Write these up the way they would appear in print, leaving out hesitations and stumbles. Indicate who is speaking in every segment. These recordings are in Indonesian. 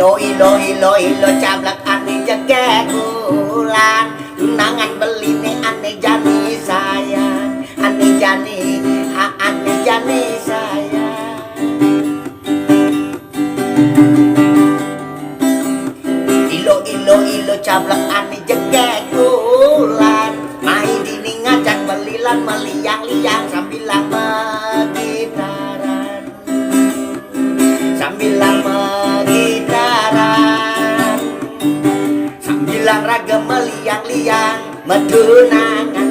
Speaker 1: ilo cablak ane jaga bulan tunangan beli nih ane jani sayang ane jani sayang ilo cablak ane jaga bulan main dini ngajak belilan meliang-liang sambilang megitaran sambilang raga meliang-liang medunangan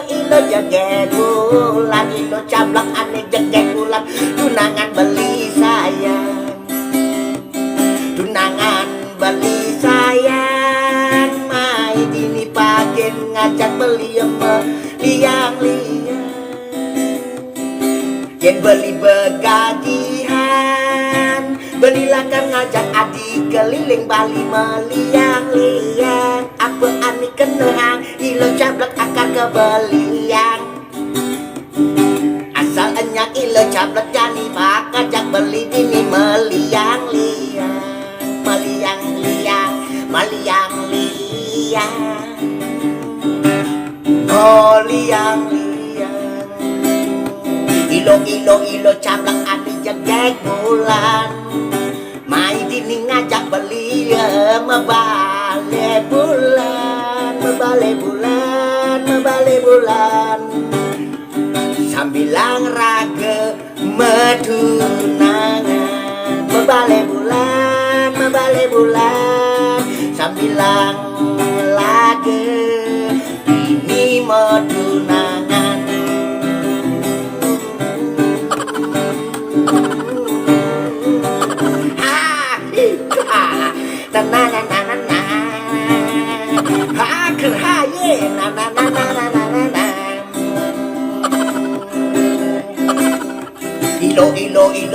Speaker 1: ilo jaget bulan ilo cablak ane jaget bulan tunangan beli sayang mai dini pagen ngajak beli meliang-liang yen beli begagihan belilah kan ngajak adik keliling Bali meliang-liang apa ani kenehang ilo cablak akan kebeliang asal enyak ilo cablak jani mak ngajak beli dini meliang-liang oh liang-liang ilo cablak ane jaget bulan mai dini ngajak beli mebale bulan sambilang raga medunangan mebale bulan sambilang lage ini medunangan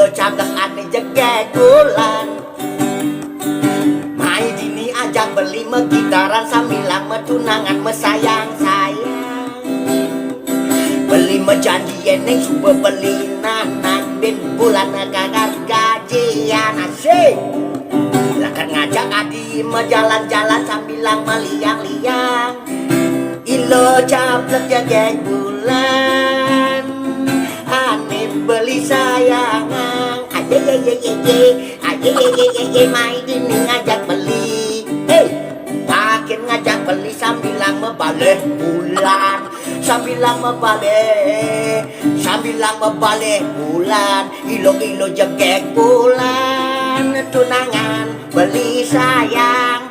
Speaker 1: ilo cablak ane jaget bulan mai dini ajak beli megitaran sambilang medunangan mesayang-sayang beli mejanjian neng suba beli nanan ben bulan kagak gajian asik lakan ngajak adi jalan-jalan sambilang meliang-liang ilo cablak jaget bulan ane beli sayangan aye mai dini ngajak beli makin ngajak beli sambilang mebale bulan ilo jaget bulan tunangan beli sayang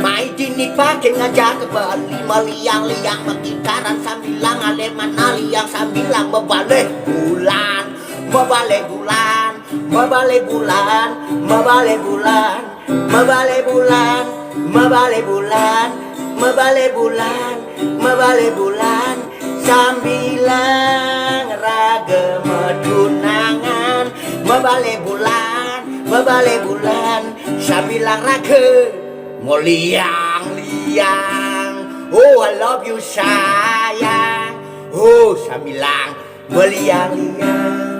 Speaker 1: mai dini pakai ngajak beli meliang-liang megitaran sambilang aleman aliang sambilang mebale bulan sambilang raga medunangan mebale bulan sambilang raga meliang-liang oh I love you sayang oh sambilang meliang-liang